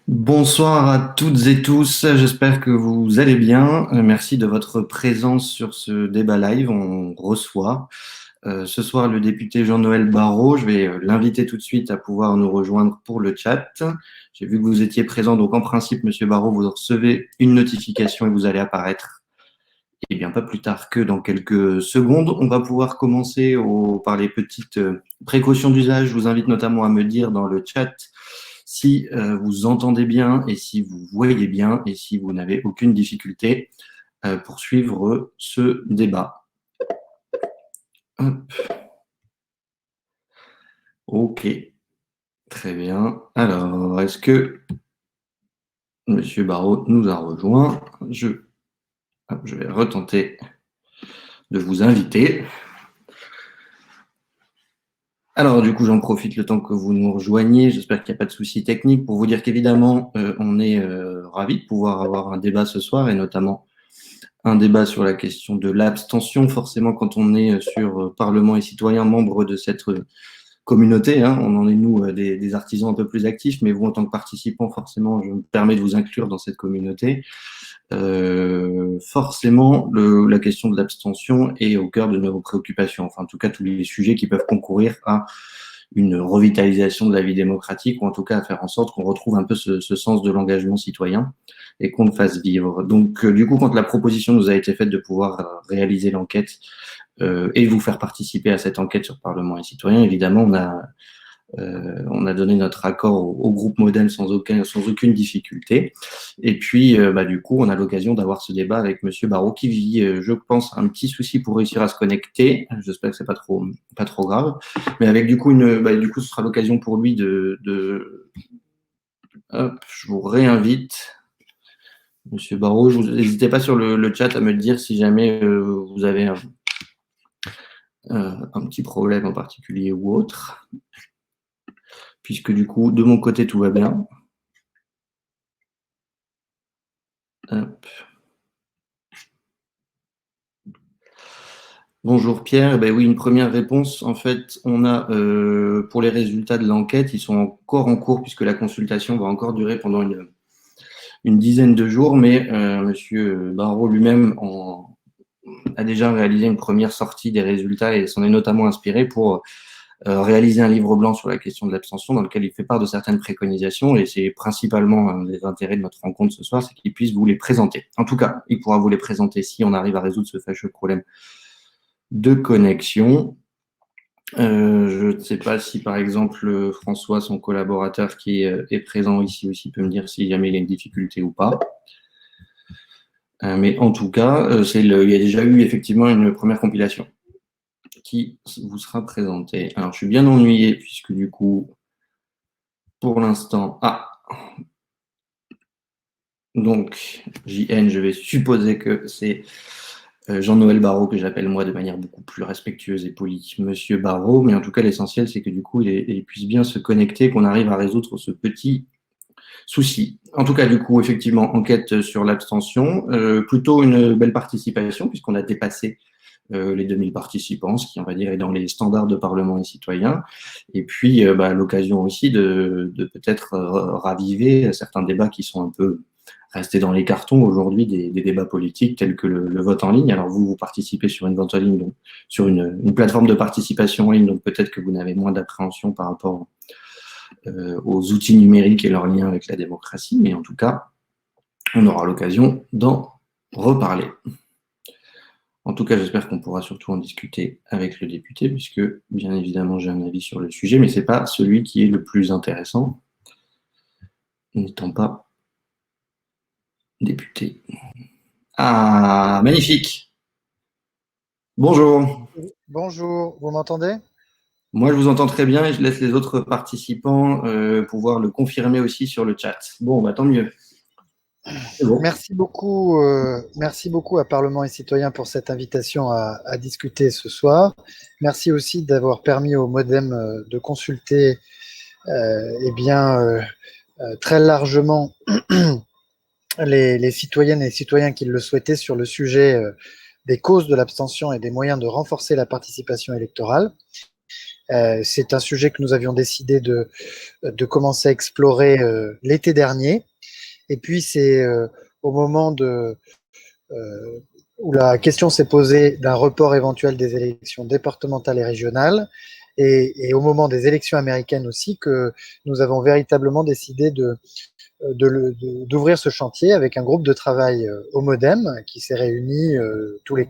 Bonsoir à toutes et tous, j'espère que vous allez bien. Merci de votre présence sur ce débat live. On reçoit ce soir le député Jean-Noël Barrot. Je vais l'inviter tout de suite à pouvoir nous rejoindre pour le chat. J'ai vu que vous étiez présent, donc en principe, Monsieur Barrot, vous recevez une notification et vous allez apparaître. Et bien, pas plus tard que dans quelques secondes. On va pouvoir commencer par les petites précautions d'usage. Je vous invite notamment à me dire dans le chat si vous entendez bien et si vous voyez bien et si vous n'avez aucune difficulté pour suivre ce débat. Hop. Ok, très bien. Alors, est-ce que Monsieur Barrot nous a rejoint? Je vais retenter de vous inviter. Alors, du coup, j'en profite le temps que vous nous rejoigniez. J'espère qu'il n'y a pas de soucis techniques pour vous dire qu'évidemment, on est ravis de pouvoir avoir un débat ce soir et notamment un débat sur la question de l'abstention. Forcément, quand on est sur Parlement et citoyens, membres de cette communauté, hein, on en est nous des artisans un peu plus actifs, mais vous, en tant que participants, forcément, je me permets de vous inclure dans cette communauté. Forcément, la question de l'abstention est au cœur de nos préoccupations. Enfin, en tout cas, tous les sujets qui peuvent concourir à une revitalisation de la vie démocratique, ou en tout cas à faire en sorte qu'on retrouve un peu ce sens de l'engagement citoyen et qu'on le fasse vivre. Donc, du coup, quand la proposition nous a été faite de pouvoir réaliser l'enquête et vous faire participer à cette enquête sur Parlement et citoyens, évidemment, on a donné notre accord au groupe Modem sans aucune difficulté. Et puis, du coup, on a l'occasion d'avoir ce débat avec Monsieur Barrot qui vit, je pense, un petit souci pour réussir à se connecter. J'espère que c'est pas trop grave. Mais avec du coup, du coup, ce sera l'occasion pour lui Hop, je vous réinvite. Monsieur Barrot, n'hésitez pas sur le chat à me dire si jamais vous avez un petit problème en particulier ou autre, puisque du coup, de mon côté, tout va bien. Hop. Bonjour Pierre. Ben oui, une première réponse. En fait, on a pour les résultats de l'enquête, ils sont encore en cours puisque la consultation va encore durer pendant une dizaine de jours, mais Monsieur Barrot lui-même a déjà réalisé une première sortie des résultats et s'en est notamment inspiré pour réaliser un livre blanc sur la question de l'abstention dans lequel il fait part de certaines préconisations et c'est principalement un des intérêts de notre rencontre ce soir, c'est qu'il puisse vous les présenter. En tout cas, il pourra vous les présenter si on arrive à résoudre ce fâcheux problème de connexion. Je ne sais pas si, par exemple, François, son collaborateur qui est présent ici aussi, peut me dire si jamais il y a une difficulté ou pas. Mais en tout cas, il y a déjà eu effectivement une première compilation qui vous sera présentée. Alors, je suis bien ennuyé puisque du coup, pour l'instant... Ah, donc, JN, je vais supposer que c'est Jean-Noël Barrot, que j'appelle moi de manière beaucoup plus respectueuse et polie, Monsieur Barrot, mais en tout cas l'essentiel c'est que du coup il puisse bien se connecter, qu'on arrive à résoudre ce petit souci. En tout cas du coup effectivement enquête sur l'abstention, plutôt une belle participation puisqu'on a dépassé les 2000 participants, ce qui on va dire est dans les standards de Parlement et citoyens, et puis l'occasion aussi de peut-être raviver certains débats qui sont un peu rester dans les cartons aujourd'hui des débats politiques tels que le vote en ligne. Alors vous participez sur une vente en ligne, donc sur une plateforme de participation en ligne, donc peut-être que vous n'avez moins d'appréhension par rapport aux outils numériques et leur lien avec la démocratie, mais en tout cas, on aura l'occasion d'en reparler. En tout cas, j'espère qu'on pourra surtout en discuter avec le député, puisque bien évidemment j'ai un avis sur le sujet, mais ce n'est pas celui qui est le plus intéressant, n'étant pas député. Ah, magnifique! Bonjour. Bonjour, vous m'entendez? Moi, je vous entends très bien et je laisse les autres participants pouvoir le confirmer aussi sur le chat. Bon, bah, tant mieux. C'est bon. Merci beaucoup à Parlement et Citoyens pour cette invitation à discuter ce soir. Merci aussi d'avoir permis au Modem de consulter très largement les citoyennes et citoyens qui le souhaitaient sur le sujet des causes de l'abstention et des moyens de renforcer la participation électorale. C'est un sujet que nous avions décidé de commencer à explorer l'été dernier. Et puis, c'est au moment où la question s'est posée d'un report éventuel des élections départementales et régionales, et au moment des élections américaines aussi, que nous avons véritablement décidé d'ouvrir ce chantier avec un groupe de travail au MoDem qui s'est réuni tous les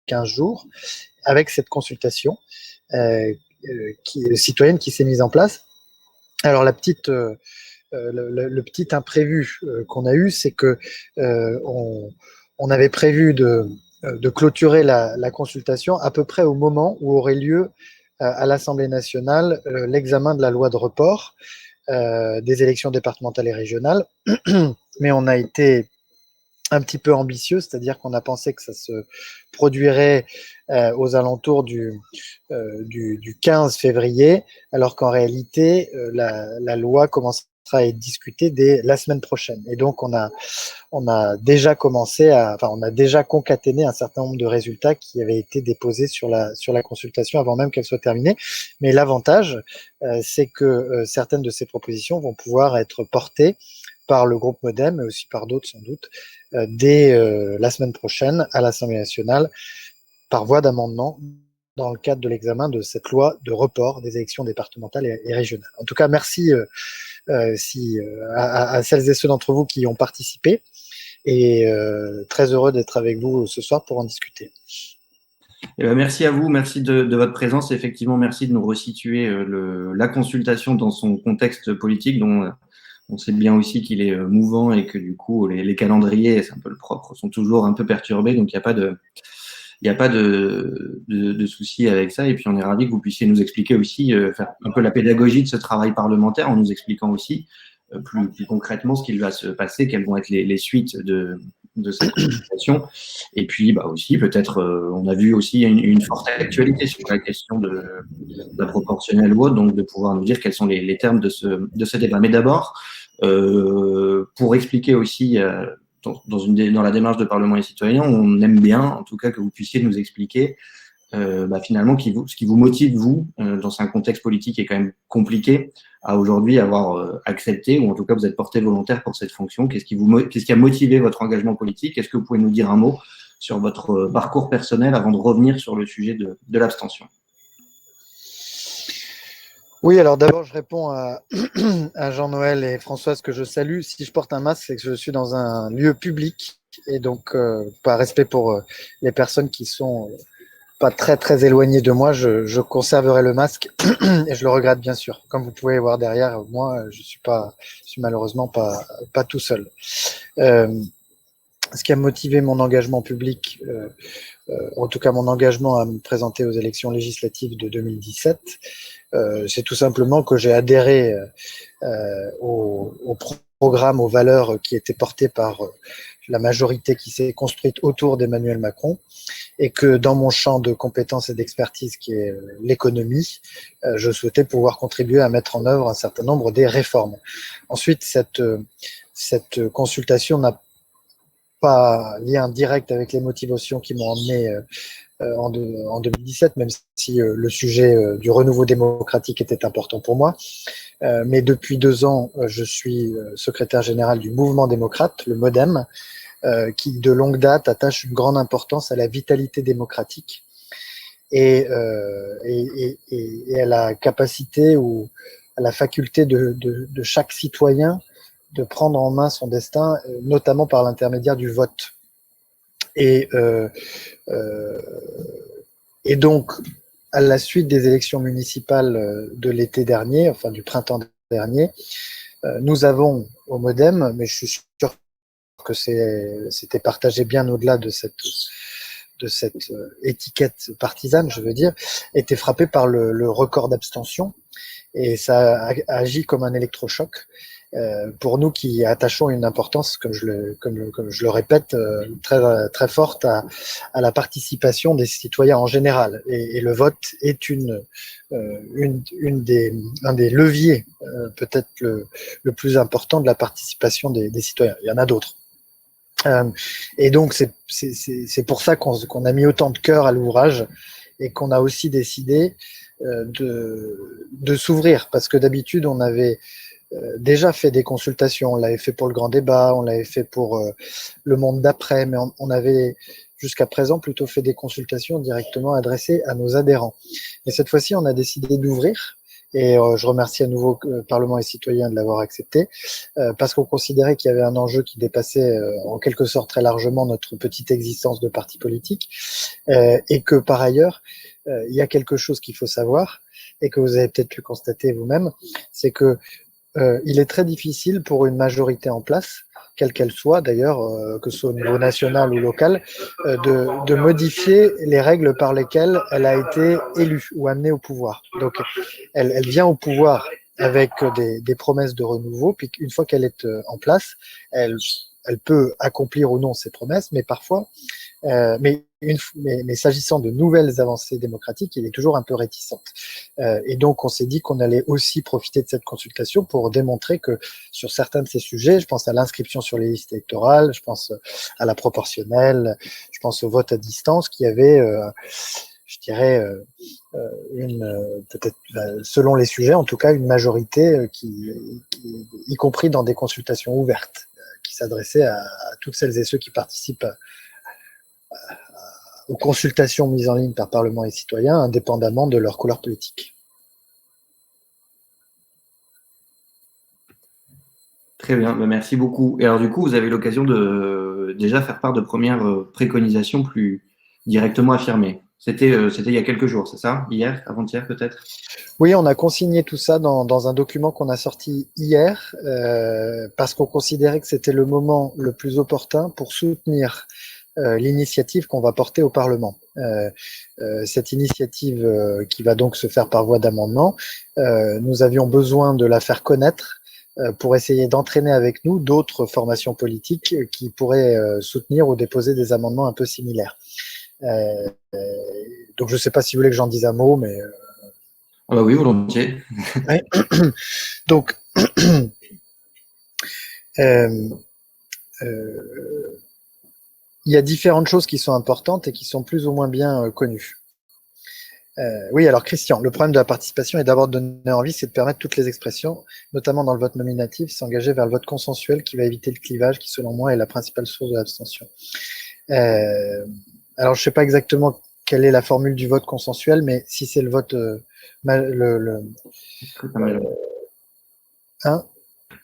15 jours avec cette consultation citoyenne qui s'est mise en place. Alors le petit imprévu qu'on a eu, c'est que on avait prévu de clôturer la consultation à peu près au moment où aurait lieu à l'Assemblée nationale l'examen de la loi de report des élections départementales et régionales. Mais on a été un petit peu ambitieux, c'est-à-dire qu'on a pensé que ça se produirait aux alentours du 15 février, alors qu'en réalité, la loi commencera à être discutée dès la semaine prochaine. Et donc, on a déjà on a déjà concaténé un certain nombre de résultats qui avaient été déposés sur la consultation avant même qu'elle soit terminée. Mais l'avantage, c'est que certaines de ces propositions vont pouvoir être portées par le groupe MoDem, mais aussi par d'autres sans doute, dès la semaine prochaine à l'Assemblée nationale par voie d'amendement dans le cadre de l'examen de cette loi de report des élections départementales et régionales. En tout cas, merci à celles et ceux d'entre vous qui y ont participé, et très heureux d'être avec vous ce soir pour en discuter. Eh ben, merci à vous, merci de votre présence. Effectivement, merci de nous resituer la consultation dans son contexte politique, dont on sait bien aussi qu'il est mouvant et que du coup, les calendriers, c'est un peu le propre, sont toujours un peu perturbés. Donc, il n'y a pas de souci avec ça. Et puis, on est ravis que vous puissiez nous expliquer aussi, faire un peu la pédagogie de ce travail parlementaire en nous expliquant aussi plus concrètement ce qu'il va se passer, quelles vont être les suites de cette consultation. Et puis, bah aussi, peut-être, on a vu aussi une forte actualité sur la question de la proportionnelle ou autre, donc de pouvoir nous dire quels sont les termes de ce débat. Mais d'abord, pour expliquer aussi, dans la démarche de Parlement et citoyens, on aime bien, en tout cas, que vous puissiez nous expliquer finalement ce qui vous motive, vous, dans un contexte politique qui est quand même compliqué, à aujourd'hui avoir accepté, ou en tout cas vous êtes porté volontaire pour cette fonction. Qu'est-ce qui a motivé votre engagement politique? Est-ce que vous pouvez nous dire un mot sur votre parcours personnel avant de revenir sur le sujet de l'abstention? Oui, alors d'abord, je réponds à Jean-Noël et Françoise que je salue. Si je porte un masque, c'est que je suis dans un lieu public, et donc, par respect pour les personnes qui sont pas très très éloignées de moi, je conserverai le masque et je le regrette bien sûr. Comme vous pouvez voir derrière moi, je suis malheureusement pas tout seul. Ce qui a motivé mon engagement public, en tout cas mon engagement à me présenter aux élections législatives de 2017, c'est tout simplement que j'ai adhéré au programme, aux valeurs qui étaient portées par la majorité qui s'est construite autour d'Emmanuel Macron, et que dans mon champ de compétences et d'expertise qui est l'économie, je souhaitais pouvoir contribuer à mettre en œuvre un certain nombre des réformes. Ensuite, cette consultation n'a pas lien direct avec les motivations qui m'ont emmené en 2017, même si le sujet du renouveau démocratique était important pour moi. Mais depuis 2 ans, je suis secrétaire général du Mouvement démocrate, le MoDem, qui de longue date attache une grande importance à la vitalité démocratique et à la capacité ou à la faculté de chaque citoyen de prendre en main son destin, notamment par l'intermédiaire du vote. Et donc, à la suite des élections municipales de l'été dernier, enfin du printemps dernier, nous avons au MoDem, mais je suis sûr que c'était partagé bien au-delà de cette étiquette partisane, je veux dire, été frappé par le record d'abstention, et ça a agi comme un électrochoc. Pour nous qui attachons une importance, comme je le répète, très, très forte à la participation des citoyens en général. Et le vote est un des leviers, peut-être le plus important de la participation des citoyens. Il y en a d'autres. Et donc, c'est pour ça qu'on a mis autant de cœur à l'ouvrage, et qu'on a aussi décidé de s'ouvrir, parce que d'habitude, on avait déjà fait des consultations, on l'avait fait pour le grand débat, on l'avait fait pour le monde d'après, mais on avait jusqu'à présent plutôt fait des consultations directement adressées à nos adhérents. Et cette fois-ci, on a décidé d'ouvrir, et je remercie à nouveau Parlement et citoyens de l'avoir accepté, parce qu'on considérait qu'il y avait un enjeu qui dépassait en quelque sorte très largement notre petite existence de parti politique, et que par ailleurs, il y a quelque chose qu'il faut savoir, et que vous avez peut-être pu constater vous-même, c'est que il est très difficile pour une majorité en place, quelle qu'elle soit d'ailleurs, que ce soit au niveau national ou local, de modifier les règles par lesquelles elle a été élue ou amenée au pouvoir. Donc, elle vient au pouvoir avec des promesses de renouveau, puis une fois qu'elle est en place, elle peut accomplir ou non ses promesses, mais parfois, mais s'agissant de nouvelles avancées démocratiques, il est toujours un peu réticente. Et donc, on s'est dit qu'on allait aussi profiter de cette consultation pour démontrer que sur certains de ces sujets, je pense à l'inscription sur les listes électorales, je pense à la proportionnelle, je pense au vote à distance, qui avait, je dirais, peut-être selon les sujets, en tout cas, une majorité y compris dans des consultations ouvertes, qui s'adressaient à toutes celles et ceux qui participent aux consultations mises en ligne par Parlement et citoyens, indépendamment de leur couleur politique. Très bien, merci beaucoup. Et alors du coup, vous avez l'occasion de déjà faire part de premières préconisations plus directement affirmées. C'était il y a quelques jours, c'est ça? Hier, avant-hier peut-être? Oui, on a consigné tout ça dans un document qu'on a sorti hier, parce qu'on considérait que c'était le moment le plus opportun pour soutenir l'initiative qu'on va porter au Parlement. Cette initiative qui va donc se faire par voie d'amendement, nous avions besoin de la faire connaître pour essayer d'entraîner avec nous d'autres formations politiques qui pourraient soutenir ou déposer des amendements un peu similaires. Donc je ne sais pas si vous voulez que j'en dise un mot, mais... Ah bah oui, volontiers. Ouais. Donc, il y a différentes choses qui sont importantes et qui sont plus ou moins bien connues. Oui, alors Christian, le problème de la participation est d'abord de donner envie, c'est de permettre toutes les expressions, notamment dans le vote nominatif, s'engager vers le vote consensuel qui va éviter le clivage, qui selon moi est la principale source de l'abstention. Alors, je ne sais pas exactement quelle est la formule du vote consensuel, mais si c'est le vote, hein,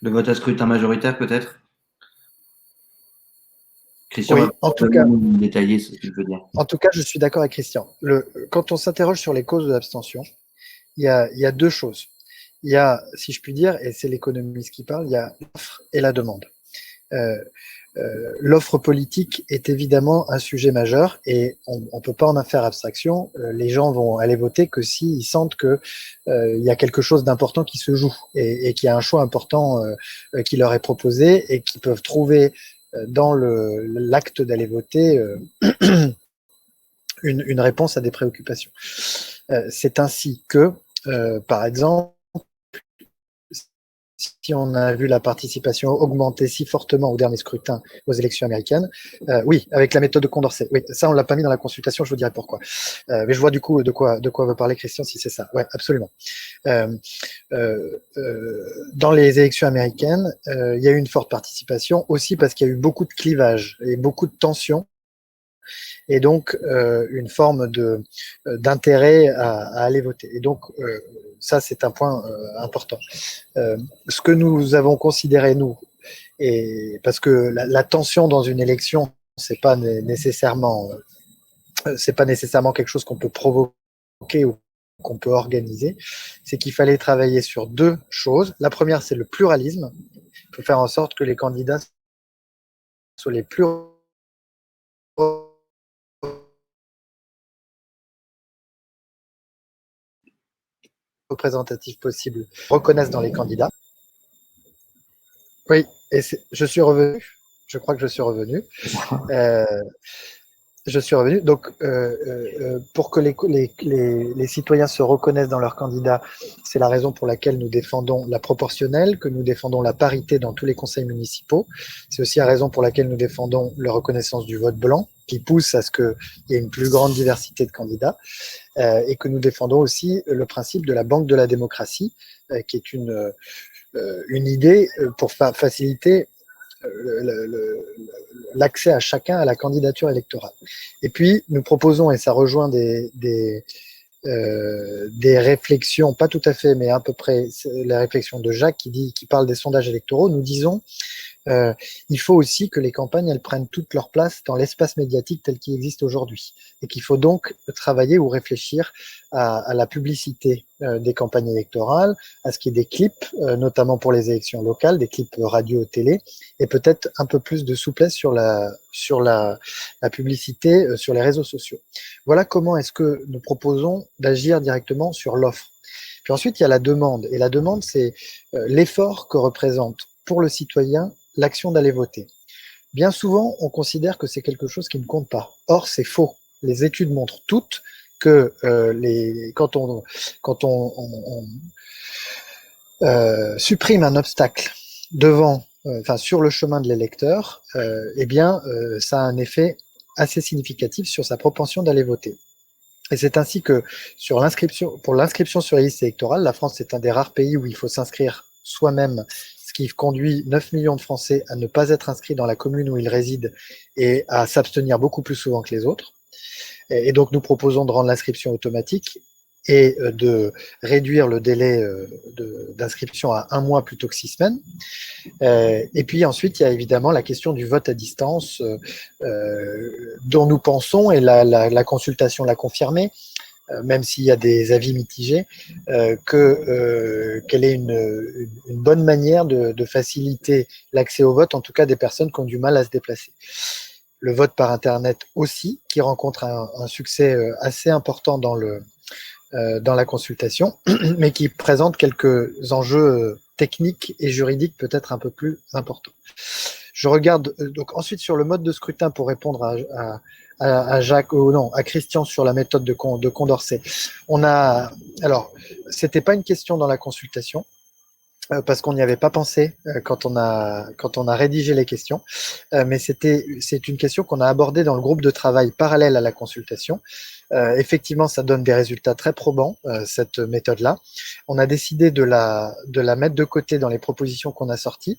le vote à scrutin majoritaire peut-être? Christian oui, va en tout cas, détailler ce qu'il veut dire. En tout cas, je suis d'accord avec Christian. Quand on s'interroge sur les causes de l'abstention, il y a deux choses. Il y a, si je puis dire, et c'est l'économiste qui parle, il y a l'offre et la demande. L'offre politique est évidemment un sujet majeur et on ne peut pas en faire abstraction. Les gens vont aller voter que s'ils sentent que il y a quelque chose d'important qui se joue et qu'il y a un choix important qui leur est proposé et qu'ils peuvent trouver dans l'acte d'aller voter une réponse à des préoccupations. C'est ainsi que, par exemple, si on a vu la participation augmenter si fortement au dernier scrutin aux élections américaines, oui, avec la méthode de Condorcet. Oui, ça, on l'a pas mis dans la consultation, je vous dirai pourquoi. Mais je vois du coup de quoi veut parler Christian, si c'est ça. Ouais, absolument. Dans les élections américaines, il y a eu une forte participation aussi parce qu'il y a eu beaucoup de clivages et beaucoup de tensions et donc une forme d'intérêt à aller voter. Et donc, ça, c'est un point important. Ce que nous avons considéré, nous, et parce que la tension dans une élection, c'est pas nécessairement quelque chose qu'on peut provoquer ou qu'on peut organiser, c'est qu'il fallait travailler sur deux choses. La première, c'est le pluralisme. Il faut faire en sorte que les candidats soient les plus représentatifs possibles, reconnaissent dans les candidats. Oui, et je suis revenu. Je crois que je suis revenu. Je suis revenu. Donc, pour que les citoyens se reconnaissent dans leurs candidats, c'est la raison pour laquelle nous défendons la proportionnelle, que nous défendons la parité dans tous les conseils municipaux. C'est aussi la raison pour laquelle nous défendons la reconnaissance du vote blanc qui pousse à ce qu'il y ait une plus grande diversité de candidats, et que nous défendons aussi le principe de la banque de la démocratie, qui est une idée pour faciliter l'accès à chacun à la candidature électorale. Et puis, nous proposons, et ça rejoint des réflexions, pas tout à fait, mais à peu près la réflexion de Jacques qui parle des sondages électoraux, nous disons il faut aussi que les campagnes elles prennent toute leur place dans l'espace médiatique tel qu'il existe aujourd'hui et qu'il faut donc travailler ou réfléchir à la publicité des campagnes électorales, à ce qu'il y ait des clips, notamment pour les élections locales, des clips radio, télé, et peut-être un peu plus de souplesse sur la publicité sur les réseaux sociaux. Voilà comment est-ce que nous proposons d'agir directement sur l'offre. Puis ensuite, il y a la demande. Et la demande, c'est l'effort que représente pour le citoyen l'action d'aller voter. Bien souvent, on considère que c'est quelque chose qui ne compte pas. Or, c'est faux. Les études montrent toutes que quand on supprime un obstacle sur le chemin de l'électeur, ça a un effet assez significatif sur sa propension d'aller voter. Et c'est ainsi que pour l'inscription sur les listes électorales, la France est un des rares pays où il faut s'inscrire soi-même, ce qui conduit 9 millions de Français à ne pas être inscrits dans la commune où ils résident et à s'abstenir beaucoup plus souvent que les autres. Et donc, nous proposons de rendre l'inscription automatique et de réduire le délai d'inscription à 1 mois plutôt que 6 semaines. Et puis ensuite, il y a évidemment la question du vote à distance dont nous pensons, et la consultation l'a confirmé, même s'il y a des avis mitigés, qu'elle est une bonne manière de faciliter l'accès au vote, en tout cas des personnes qui ont du mal à se déplacer. Le vote par Internet aussi, qui rencontre un succès assez important dans la consultation, mais qui présente quelques enjeux techniques et juridiques peut-être un peu plus importants. Je regarde donc ensuite sur le mode de scrutin pour répondre à Jacques, à Christian sur la méthode de Condorcet. Alors, c'était pas une question dans la consultation, parce qu'on n'y avait pas pensé quand on a rédigé les questions, mais c'est une question qu'on a abordée dans le groupe de travail parallèle à la consultation. Effectivement, ça donne des résultats très probants, cette méthode-là. On a décidé de la mettre de côté dans les propositions qu'on a sorties,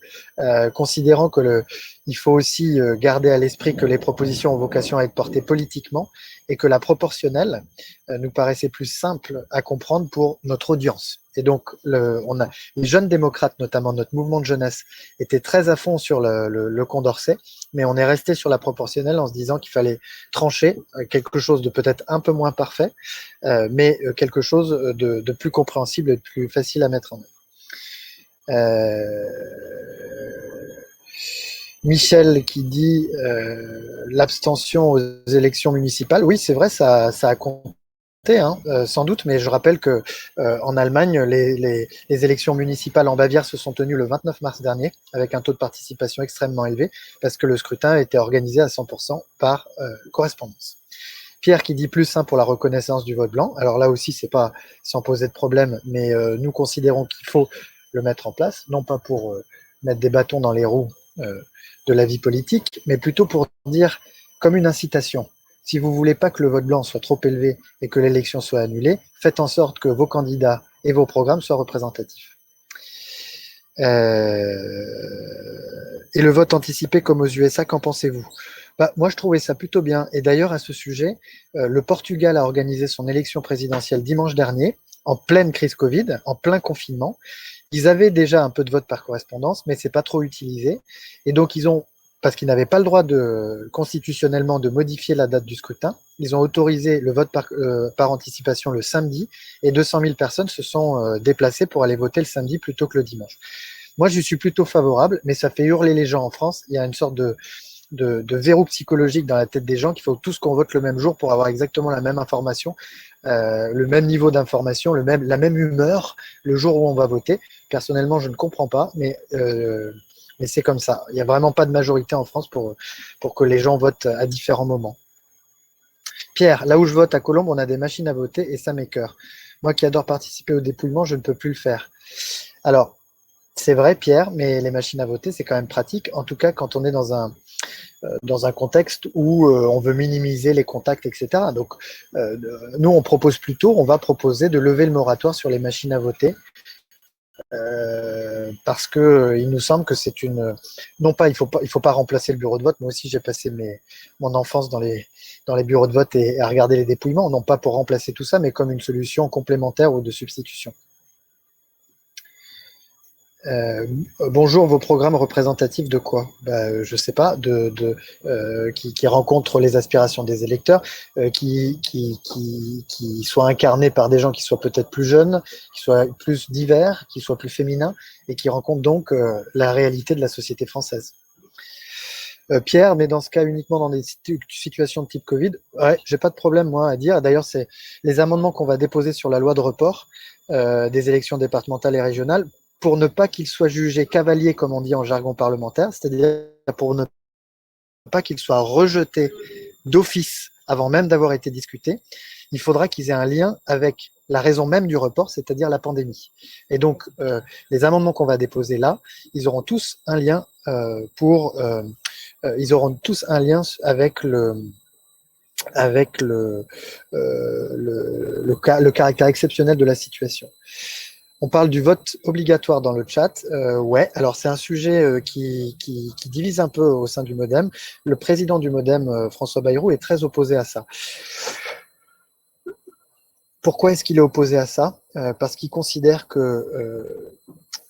considérant que il faut aussi garder à l'esprit que les propositions ont vocation à être portées politiquement et que la proportionnelle nous paraissait plus simple à comprendre pour notre audience. Et donc, les jeunes démocrates, notamment notre mouvement de jeunesse, étaient très à fond sur le Condorcet, mais on est resté sur la proportionnelle en se disant qu'il fallait trancher quelque chose de peut-être un peu moins parfait, mais quelque chose de plus compréhensible et de plus facile à mettre en œuvre. Michel qui dit l'abstention aux élections municipales. Oui, c'est vrai, ça a compté. Sans doute, mais je rappelle que en Allemagne, les élections municipales en Bavière se sont tenues le 29 mars dernier, avec un taux de participation extrêmement élevé, parce que le scrutin était organisé à 100% par correspondance. Pierre qui dit plus simple pour la reconnaissance du vote blanc. Alors là aussi, c'est pas sans poser de problème, mais nous considérons qu'il faut le mettre en place, non pas pour mettre des bâtons dans les roues de la vie politique, mais plutôt pour dire comme une incitation. Si vous ne voulez pas que le vote blanc soit trop élevé et que l'élection soit annulée, faites en sorte que vos candidats et vos programmes soient représentatifs. Et le vote anticipé comme aux USA, qu'en pensez-vous ? Moi, je trouvais ça plutôt bien. Et d'ailleurs, à ce sujet, le Portugal a organisé son élection présidentielle dimanche dernier, en pleine crise Covid, en plein confinement. Ils avaient déjà un peu de vote par correspondance, mais c'est pas trop utilisé. Et donc, parce qu'ils n'avaient pas le droit constitutionnellement de modifier la date du scrutin, ils ont autorisé le vote par anticipation le samedi, et 200 000 personnes se sont déplacées pour aller voter le samedi plutôt que le dimanche. Moi, je suis plutôt favorable, mais ça fait hurler les gens en France. Il y a une sorte de verrou psychologique dans la tête des gens qu'il faut tous qu'on vote le même jour pour avoir exactement la même information, le même niveau d'information, la même humeur le jour où on va voter. Personnellement, je ne comprends pas, mais c'est comme ça. Il n'y a vraiment pas de majorité en France pour que les gens votent à différents moments. Pierre, là où je vote à Colombes, on a des machines à voter et ça m'écoeure. Moi qui adore participer au dépouillement, je ne peux plus le faire. Alors, C'est vrai, Pierre, mais les machines à voter, c'est quand même pratique, en tout cas quand on est dans un contexte où on veut minimiser les contacts, etc. Donc, nous, on va proposer de lever le moratoire sur les machines à voter, parce que il nous semble que c'est une, non pas, il faut pas remplacer le bureau de vote. Moi aussi, j'ai passé mon enfance dans les bureaux de vote et à regarder les dépouillements, non pas pour remplacer tout ça, mais comme une solution complémentaire ou de substitution. Bonjour, vos programmes représentatifs de quoi? Je sais pas, qui rencontrent les aspirations des électeurs, qui soient incarnés par des gens qui soient peut-être plus jeunes, qui soient plus divers, qui soient plus féminins, et qui rencontrent donc la réalité de la société française. Pierre, mais dans ce cas uniquement dans des situations de type Covid, ouais, j'ai pas de problème moi à dire. D'ailleurs, c'est les amendements qu'on va déposer sur la loi de report des élections départementales et régionales pour ne pas qu'ils soient jugés cavaliers, comme on dit en jargon parlementaire, c'est-à-dire pour ne pas qu'ils soient rejetés d'office avant même d'avoir été discutés. Il faudra qu'ils aient un lien avec la raison même du report, c'est-à-dire la pandémie. Et donc, les amendements qu'on va déposer là, ils auront tous un lien ils auront tous un lien avec le caractère exceptionnel de la situation. On parle du vote obligatoire dans le chat. Ouais, alors c'est un sujet qui divise un peu au sein du MoDem. Le président du MoDem, François Bayrou, est très opposé à ça. Pourquoi est-ce qu'il est opposé à ça? Parce qu'il considère que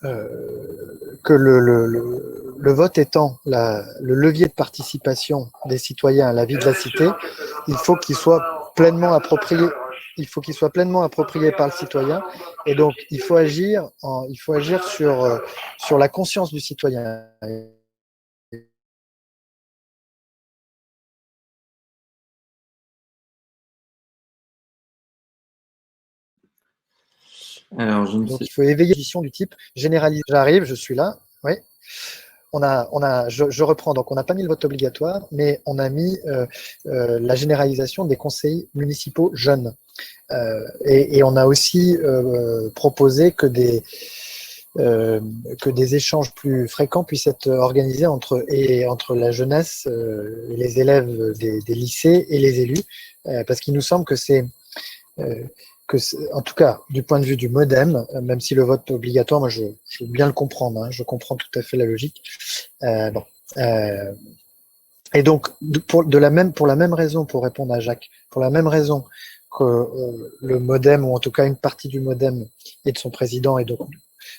le vote étant le levier de participation des citoyens à la vie de la cité, il faut qu'il soit pleinement approprié. Il faut qu'il soit pleinement approprié par le citoyen, et donc il faut agir sur la conscience du citoyen. Alors, je ne Donc sais. il faut éveiller l'édition du type généralisé. J'arrive, je suis là. Oui. Je reprends. Donc on n'a pas mis le vote obligatoire, mais on a mis la généralisation des conseils municipaux jeunes. Et on a aussi proposé que des échanges plus fréquents puissent être organisés entre la jeunesse, les élèves des lycées et les élus, parce qu'il nous semble que en tout cas, du point de vue du MoDem, même si le vote obligatoire, moi je veux bien le comprendre, hein, je comprends tout à fait la logique. Bon. Et donc, pour la même raison, pour répondre à Jacques, pour la même raison que le MoDem, ou en tout cas une partie du MoDem et de son président, et donc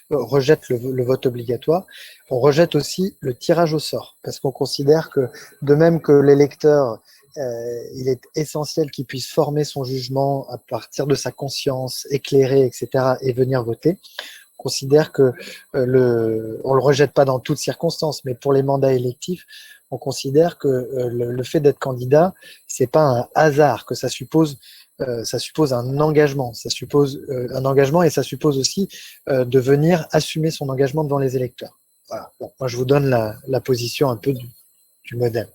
rejette le vote obligatoire, on rejette aussi le tirage au sort, parce qu'on considère que, de même que l'électeur, il est essentiel qu'il puisse former son jugement à partir de sa conscience éclairée, etc., et venir voter. On considère que on le rejette pas dans toutes circonstances, mais pour les mandats électifs, on considère que le fait d'être candidat, c'est pas un hasard, que ça suppose un engagement, et ça suppose aussi de venir assumer son engagement devant les électeurs. Voilà. Bon, moi, je vous donne la position un peu du modèle,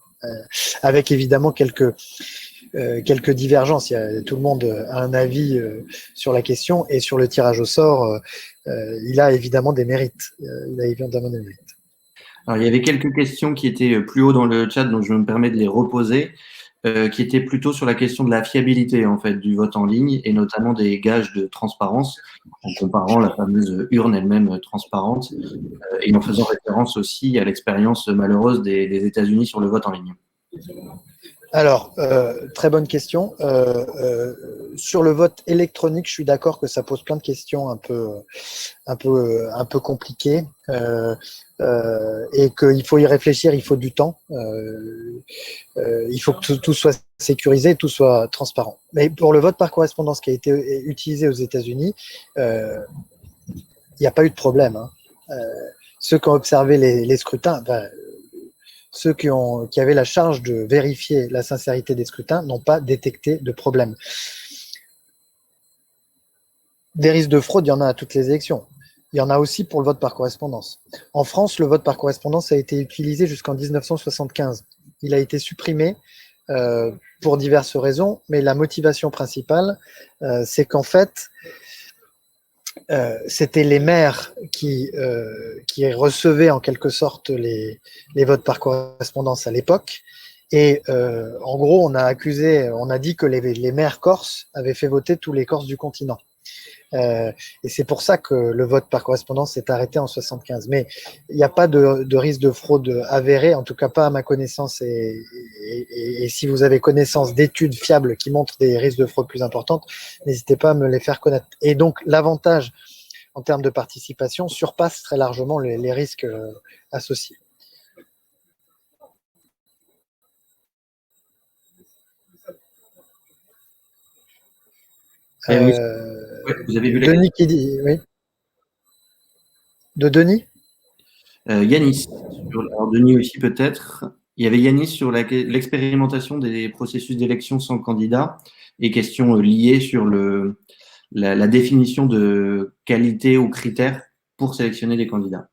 avec évidemment quelques divergences. Tout le monde a un avis sur la question, et sur le tirage au sort, il a évidemment des mérites. Alors, il y avait quelques questions qui étaient plus haut dans le chat, donc je me permets de les reposer, qui étaient plutôt sur la question de la fiabilité en fait du vote en ligne, et notamment des gages de transparence, en comparant la fameuse urne elle-même transparente, et en faisant référence aussi à l'expérience malheureuse des États-Unis sur le vote en ligne. Alors, très bonne question. Sur le vote électronique, je suis d'accord que ça pose plein de questions un peu compliquées, et qu'il faut y réfléchir, il faut du temps. Il faut que tout soit sécurisé, tout soit transparent. Mais pour le vote par correspondance qui a été utilisé aux États-Unis, il n'y a pas eu de problème, hein. Ceux qui ont observé les scrutins, ceux qui avaient la charge de vérifier la sincérité des scrutins n'ont pas détecté de problème. Des risques de fraude, il y en a à toutes les élections. Il y en a aussi pour le vote par correspondance. En France, le vote par correspondance a été utilisé jusqu'en 1975. Il a été supprimé pour diverses raisons, mais la motivation principale, c'est qu'en fait, c'était les maires qui recevaient en quelque sorte les votes par correspondance à l'époque. Et en gros, on a dit que les maires corses avaient fait voter tous les Corses du continent. Et c'est pour ça que le vote par correspondance s'est arrêté en 75. Mais il n'y a pas de risque de fraude avéré, en tout cas pas à ma connaissance. Et si vous avez connaissance d'études fiables qui montrent des risques de fraude plus importantes, n'hésitez pas à me les faire connaître. Et donc, l'avantage en termes de participation surpasse très largement les risques associés. Oui, ouais, vous avez vu la Denis qui dit, oui. De Denis Yanis. Alors Denis aussi peut-être. Il y avait Yanis sur l'expérimentation des processus d'élection sans candidat et questions liées sur la définition de qualité ou critères pour sélectionner des candidats.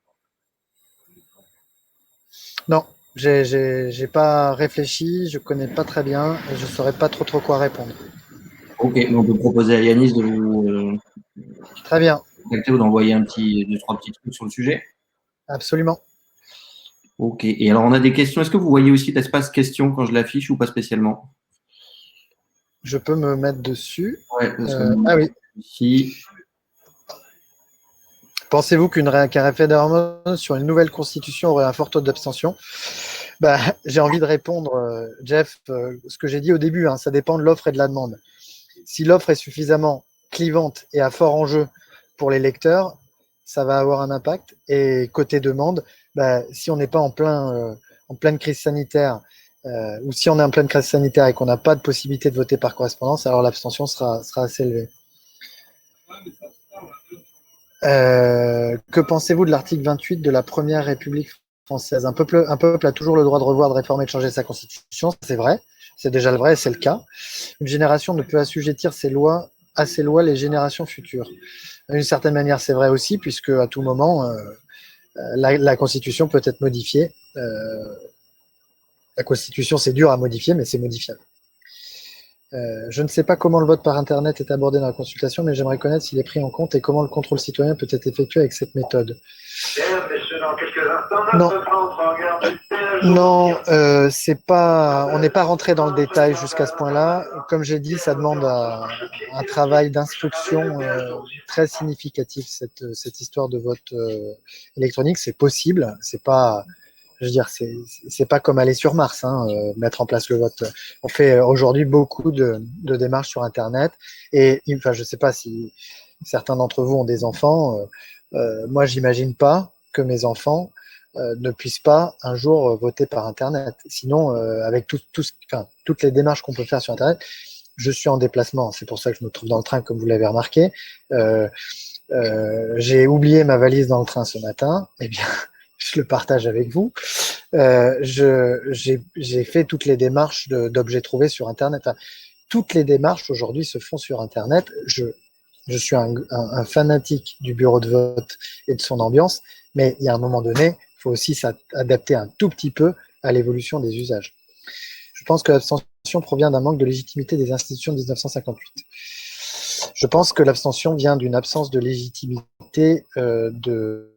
Non, j'ai pas réfléchi, je connais pas très bien et je saurais pas trop quoi répondre. Ok, on peut proposer à Yanis de vous Très bien, contacter ou d'envoyer deux, trois petits trucs sur le sujet. absolument. Ok, et alors on a des questions. Est-ce que vous voyez aussi l'espace questions quand je l'affiche ou pas spécialement? Je peux me mettre dessus. Ouais, Ah oui. ici. Pensez-vous qu'un référendum sur une nouvelle constitution aurait un fort taux d'abstention? Bah, j'ai envie de répondre, Jeff, ce que j'ai dit au début, hein, ça dépend de l'offre et de la demande. Si l'offre est suffisamment clivante et à fort enjeu pour les lecteurs, ça va avoir un impact. Et côté demande, bah, si on n'est pas en pleine crise sanitaire, ou si on est en pleine crise sanitaire et qu'on n'a pas de possibilité de voter par correspondance, alors l'abstention sera assez élevée. Que pensez-vous de l'article 28 de la Première République française? Un peuple a toujours le droit de revoir, de réformer, de changer sa constitution, c'est vrai, c'est déjà le vrai, c'est le cas. Une génération ne peut assujettir à ses lois les générations futures. D'une certaine manière, c'est vrai aussi, puisque à tout moment, la Constitution peut être modifiée. La Constitution, c'est dur à modifier, mais c'est modifiable. Je ne sais pas comment le vote par Internet est abordé dans la consultation, mais j'aimerais connaître s'il est pris en compte et comment le contrôle citoyen peut être effectué avec cette méthode. Non, non, c'est pas, on n'est pas rentré dans le détail jusqu'à ce point-là. Comme j'ai dit, ça demande un travail d'instruction très significatif. Cette histoire de vote électronique, c'est possible. C'est pas, je veux dire, c'est pas comme aller sur Mars, hein, mettre en place le vote. On fait aujourd'hui beaucoup de démarches sur Internet. Et enfin, je sais pas si certains d'entre vous ont des enfants. Moi, j'imagine pas que mes enfants ne puissent pas un jour voter par Internet. Sinon, avec toutes les démarches qu'on peut faire sur Internet, je suis en déplacement. C'est pour ça que je me trouve dans le train, comme vous l'avez remarqué. J'ai oublié ma valise dans le train ce matin. Eh bien, je le partage avec vous. J'ai fait toutes les démarches d'objets trouvés sur Internet. Enfin, toutes les démarches aujourd'hui se font sur Internet. Je suis un fanatique du bureau de vote et de son ambiance, mais il y a un moment donné, il faut aussi s'adapter un tout petit peu à l'évolution des usages. Je pense que l'abstention provient d'un manque de légitimité des institutions de 1958. Je pense que l'abstention vient d'une absence de légitimité du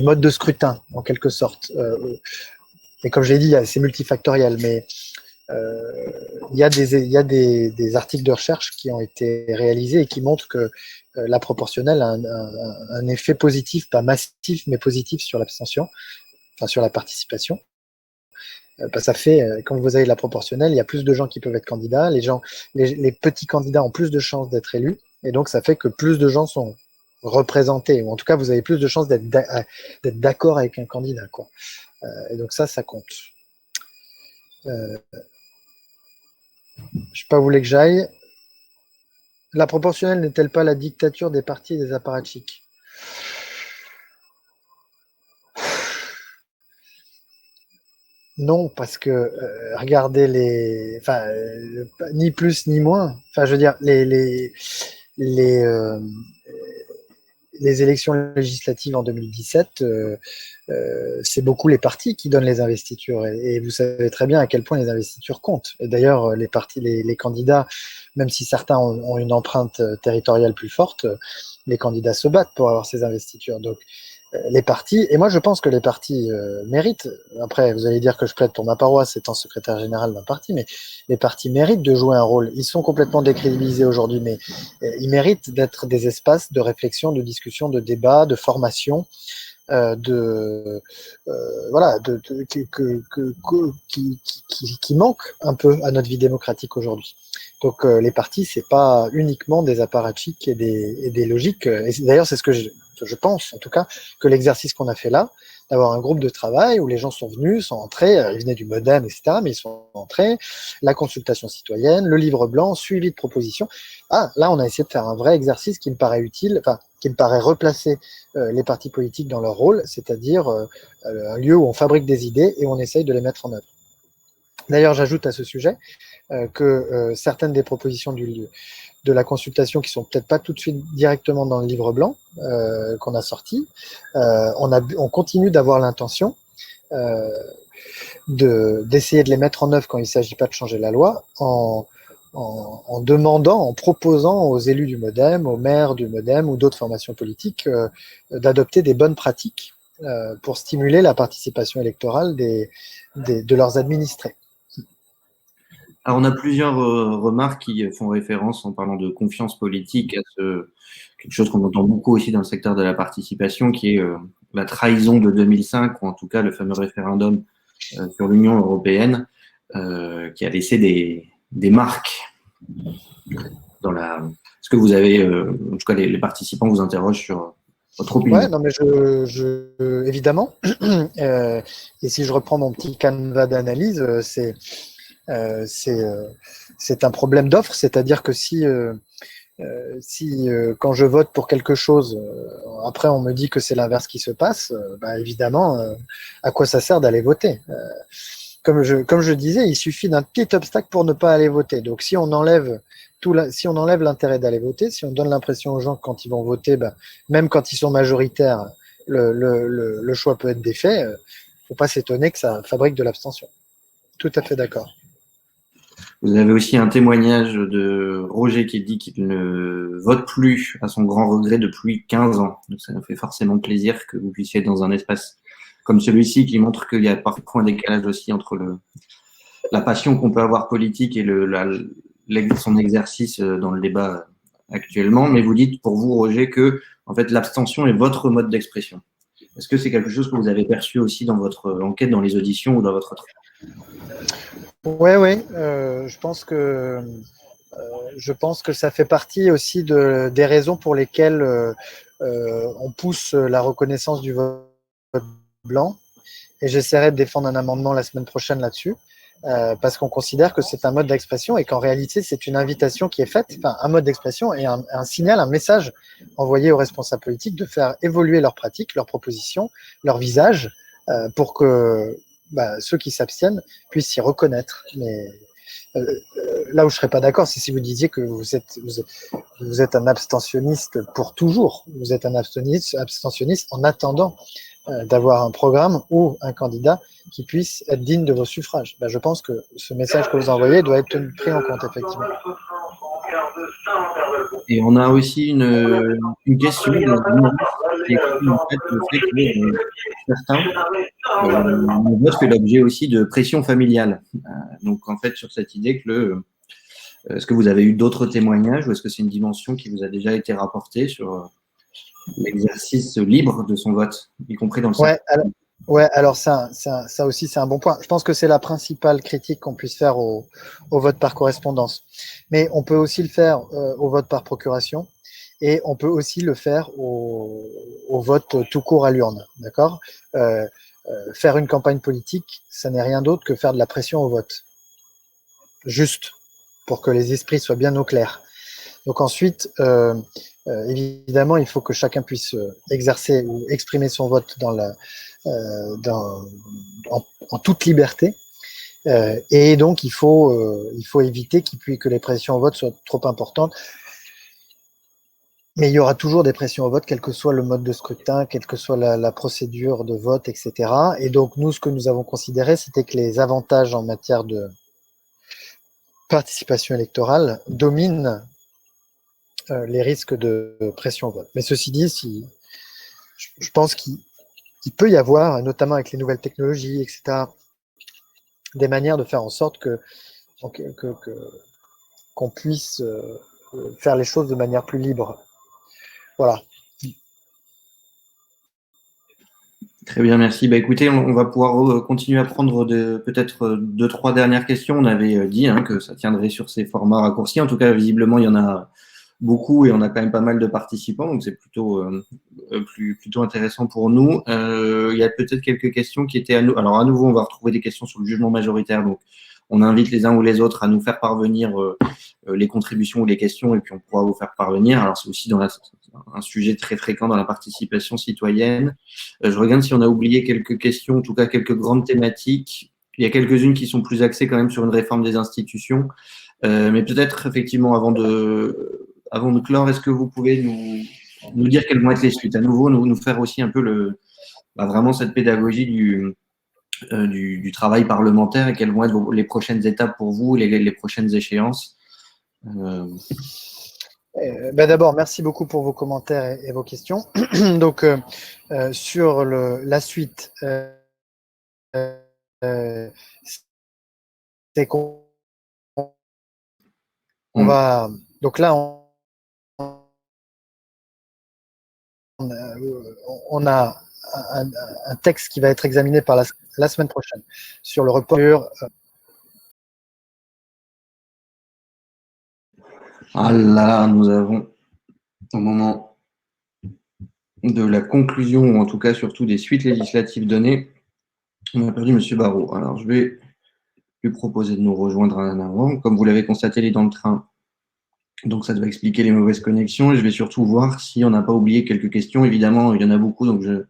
mode de scrutin, en quelque sorte. Et comme je l'ai dit, c'est multifactoriel, mais il y a des articles de recherche qui ont été réalisés et qui montrent que la proportionnelle a un effet positif, pas massif, mais positif sur l'abstention, enfin sur la participation. Ça fait, quand vous avez la proportionnelle, il y a plus de gens qui peuvent être candidats, les petits candidats ont plus de chances d'être élus, et donc ça fait que plus de gens sont représentés, ou en tout cas vous avez plus de chances d'être d'accord avec un candidat, quoi. Et donc ça compte. Je sais pas où vous voulez que j'aille. La proportionnelle n'est-elle pas la dictature des partis et des apparatchiks? Non, parce que regardez enfin, ni plus ni moins. Enfin, je veux dire, les les élections législatives en 2017, c'est beaucoup les partis qui donnent les investitures. Et vous savez très bien à quel point les investitures comptent. Et d'ailleurs, les partis, les candidats, même si certains ont une empreinte territoriale plus forte, les candidats se battent pour avoir ces investitures. Donc, les partis, et moi je pense que les partis méritent, après vous allez dire que je plaide pour ma paroisse étant secrétaire général d'un parti, mais les partis méritent de jouer un rôle. Ils sont complètement décrédibilisés aujourd'hui, mais ils méritent d'être des espaces de réflexion, de discussion, de débat, de formation, voilà, qui manque un peu à notre vie démocratique aujourd'hui. Donc les partis, c'est pas uniquement des apparatchiks et des logiques. Et d'ailleurs, c'est ce que je pense, en tout cas, que l'exercice qu'on a fait là, d'avoir un groupe de travail où les gens sont venus, sont entrés, ils venaient du Modem, etc., mais ils sont entrés, la consultation citoyenne, le livre blanc, suivi de propositions. Ah, là, on a essayé de faire un vrai exercice qui me paraît utile, enfin, qui me paraît replacer les partis politiques dans leur rôle, c'est-à-dire un lieu où on fabrique des idées et où on essaye de les mettre en œuvre. D'ailleurs, j'ajoute à ce sujet que certaines des propositions de la consultation qui sont peut-être pas tout de suite directement dans le livre blanc qu'on a sorti, on continue d'avoir l'intention d'essayer de les mettre en œuvre quand il ne s'agit pas de changer la loi en demandant, en proposant aux élus du Modem, aux maires du Modem ou d'autres formations politiques d'adopter des bonnes pratiques pour stimuler la participation électorale de leurs administrés. Alors, on a plusieurs remarques qui font référence en parlant de confiance politique à quelque chose qu'on entend beaucoup aussi dans le secteur de la participation, qui est la trahison de 2005, ou en tout cas le fameux référendum sur l'Union européenne, qui a laissé des marques dans la. Est-ce que vous avez, en tout cas les participants vous interrogent sur votre opinion? Ouais, non, mais évidemment. Et si je reprends mon petit canevas d'analyse, c'est un problème d'offre, c'est-à-dire que si quand je vote pour quelque chose, après on me dit que c'est l'inverse qui se passe, bah évidemment, à quoi ça sert d'aller voter? Comme je disais, il suffit d'un petit obstacle pour ne pas aller voter. Donc si on enlève si on enlève l'intérêt d'aller voter, si on donne l'impression aux gens que quand ils vont voter, bah, même quand ils sont majoritaires, le choix peut être défait, faut pas s'étonner que ça fabrique de l'abstention. Tout à fait d'accord. Vous avez aussi un témoignage de Roger qui dit qu'il ne vote plus, à son grand regret, depuis 15 ans. Donc ça nous fait forcément plaisir que vous puissiez être dans un espace comme celui-ci qui montre qu'il y a parfois un décalage aussi entre la passion qu'on peut avoir politique et son exercice dans le débat actuellement. Mais vous dites pour vous, Roger, que en fait, l'abstention est votre mode d'expression. Est-ce que c'est quelque chose que vous avez perçu aussi dans votre enquête, dans les auditions ou dans votre travail? Ouais, je pense que ça fait partie aussi des raisons pour lesquelles on pousse la reconnaissance du vote blanc. Et j'essaierai de défendre un amendement la semaine prochaine là-dessus, parce qu'on considère que c'est un mode d'expression et qu'en réalité, c'est une invitation qui est faite, enfin un mode d'expression et un signal, un message envoyé aux responsables politiques de faire évoluer leurs pratiques, leurs propositions, leur visage, pour que ceux qui s'abstiennent puissent s'y reconnaître. Mais là où je ne serais pas d'accord, c'est si vous disiez que vous êtes un abstentionniste pour toujours. Vous êtes un abstentionniste en attendant d'avoir un programme ou un candidat qui puisse être digne de vos suffrages. Je pense que ce message que vous envoyez doit être pris en compte, effectivement. Et on a aussi une question qui exprime en fait le fait que certains le vote fait l'objet aussi de pression familiale. Donc en fait sur cette idée que est-ce que vous avez eu d'autres témoignages ou est-ce que c'est une dimension qui vous a déjà été rapportée sur l'exercice libre de son vote, y compris dans le sens. Ouais, alors ça aussi, c'est un bon point. Je pense que c'est la principale critique qu'on puisse faire au vote par correspondance. Mais on peut aussi le faire au vote par procuration et on peut aussi le faire au vote tout court à l'urne. D'accord faire une campagne politique, ça n'est rien d'autre que faire de la pression au vote. Juste pour que les esprits soient bien au clair. Donc ensuite, évidemment, il faut que chacun puisse exercer ou exprimer son vote en toute liberté. Et donc, il faut éviter que les pressions au vote soient trop importantes. Mais il y aura toujours des pressions au vote, quel que soit le mode de scrutin, quelle que soit la procédure de vote, etc. Et donc, nous, ce que nous avons considéré, c'était que les avantages en matière de participation électorale dominent les risques de pression au vote. Mais ceci dit, je pense qu'il peut y avoir, notamment avec les nouvelles technologies, etc., des manières de faire en sorte qu'on puisse faire les choses de manière plus libre. Voilà. Très bien, merci. Bah, écoutez, on va pouvoir continuer à prendre peut-être 2, 3 dernières questions. On avait dit que ça tiendrait sur ces formats raccourcis. En tout cas, visiblement, il y en a beaucoup et on a quand même pas mal de participants, donc c'est plutôt intéressant pour nous. Il y a peut-être quelques questions qui étaient à nous. Alors, à nouveau, on va retrouver des questions sur le jugement majoritaire. Donc, on invite les uns ou les autres à nous faire parvenir les contributions ou les questions et puis on pourra vous faire parvenir. Alors, c'est aussi un sujet très fréquent dans la participation citoyenne. Je regarde si on a oublié quelques questions, en tout cas quelques grandes thématiques. Il y a quelques-unes qui sont plus axées quand même sur une réforme des institutions. Mais peut-être, effectivement, avant de clore, est-ce que vous pouvez nous dire quelles vont être les suites? À nouveau, nous faire aussi un peu vraiment cette pédagogie du travail parlementaire et quelles vont être les prochaines étapes pour vous, les prochaines échéances. D'abord, merci beaucoup pour vos commentaires et vos questions. Donc, sur la suite, c'est qu'on va. Donc là, on a un texte qui va être examiné par la semaine prochaine sur le report. Ah là, nous avons au moment de la conclusion, ou en tout cas surtout des suites législatives données, on a perdu M. Barrot. Alors, je vais lui proposer de nous rejoindre un avant. Comme vous l'avez constaté, il est dans le train. Donc, ça doit expliquer les mauvaises connexions. Et je vais surtout voir si on n'a pas oublié quelques questions. Évidemment, il y en a beaucoup, donc je ne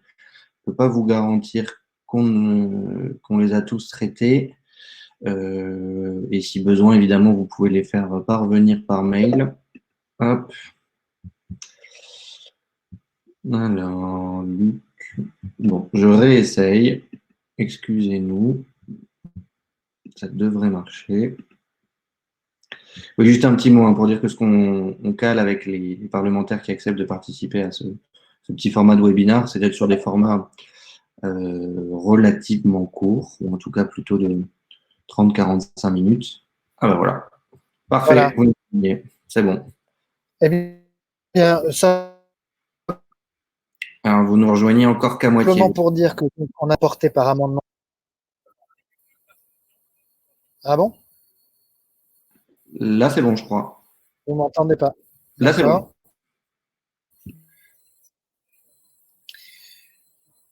peux pas vous garantir qu'on les a tous traitées. Et si besoin, évidemment, vous pouvez les faire parvenir par mail. Hop. Alors, Luc. Bon, je réessaye. Excusez-nous. Ça devrait marcher. Oui, juste un petit mot pour dire que ce qu'on cale avec les parlementaires qui acceptent de participer à ce petit format de webinar, c'est d'être sur des formats relativement courts, ou en tout cas plutôt de 30-45 minutes. Ah ben voilà. Parfait, voilà. C'est bon. Eh bien, ça. Alors, vous nous rejoignez encore qu'à moitié. Simplement pour dire qu'on a porté par amendement. Ah bon? Là, c'est bon, je crois. Vous ne m'entendez pas? Là, c'est bon.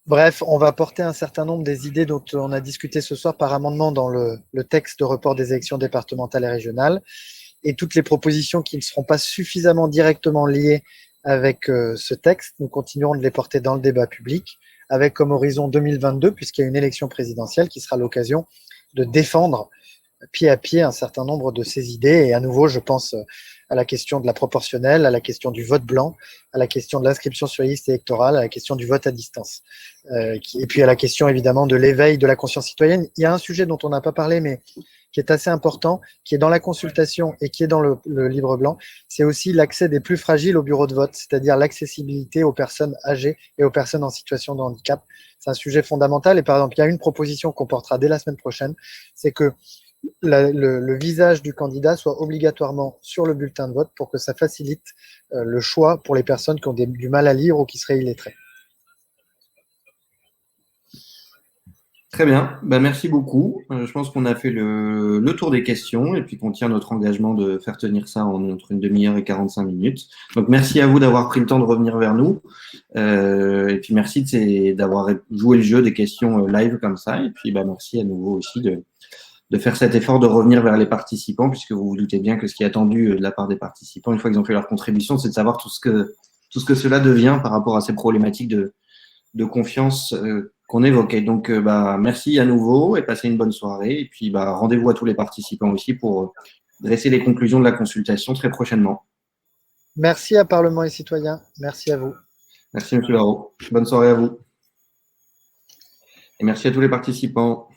Bref, on va porter un certain nombre des idées dont on a discuté ce soir par amendement dans le texte de report des élections départementales et régionales. Et toutes les propositions qui ne seront pas suffisamment directement liées avec ce texte, nous continuerons de les porter dans le débat public, avec comme horizon 2022, puisqu'il y a une élection présidentielle qui sera l'occasion de défendre pied à pied un certain nombre de ces idées. Et à nouveau, je pense à la question de la proportionnelle, à la question du vote blanc, à la question de l'inscription sur les listes électorales, à la question du vote à distance. Et puis à la question évidemment de l'éveil de la conscience citoyenne. Il y a un sujet dont on n'a pas parlé, mais qui est assez important, qui est dans la consultation et qui est dans le livre blanc, c'est aussi l'accès des plus fragiles au bureau de vote, c'est-à-dire l'accessibilité aux personnes âgées et aux personnes en situation de handicap. C'est un sujet fondamental. Et par exemple, il y a une proposition qu'on portera dès la semaine prochaine, c'est que le visage du candidat soit obligatoirement sur le bulletin de vote pour que ça facilite le choix pour les personnes qui ont du mal à lire ou qui seraient illettrées. Très bien, merci beaucoup. Je pense qu'on a fait le tour des questions et puis qu'on tient notre engagement de faire tenir ça entre une demi-heure et 45 minutes. Donc merci à vous d'avoir pris le temps de revenir vers nous et puis merci d'avoir joué le jeu des questions live comme ça et puis merci à nouveau aussi de faire cet effort de revenir vers les participants, puisque vous vous doutez bien que ce qui est attendu de la part des participants, une fois qu'ils ont fait leur contribution, c'est de savoir tout ce que cela devient par rapport à ces problématiques de confiance qu'on évoquait. Donc, merci à nouveau et passez une bonne soirée. Et puis, rendez-vous à tous les participants aussi pour dresser les conclusions de la consultation très prochainement. Merci à Parlement et Citoyens. Merci à vous. Merci, M. Barrot. Bonne soirée à vous. Et merci à tous les participants.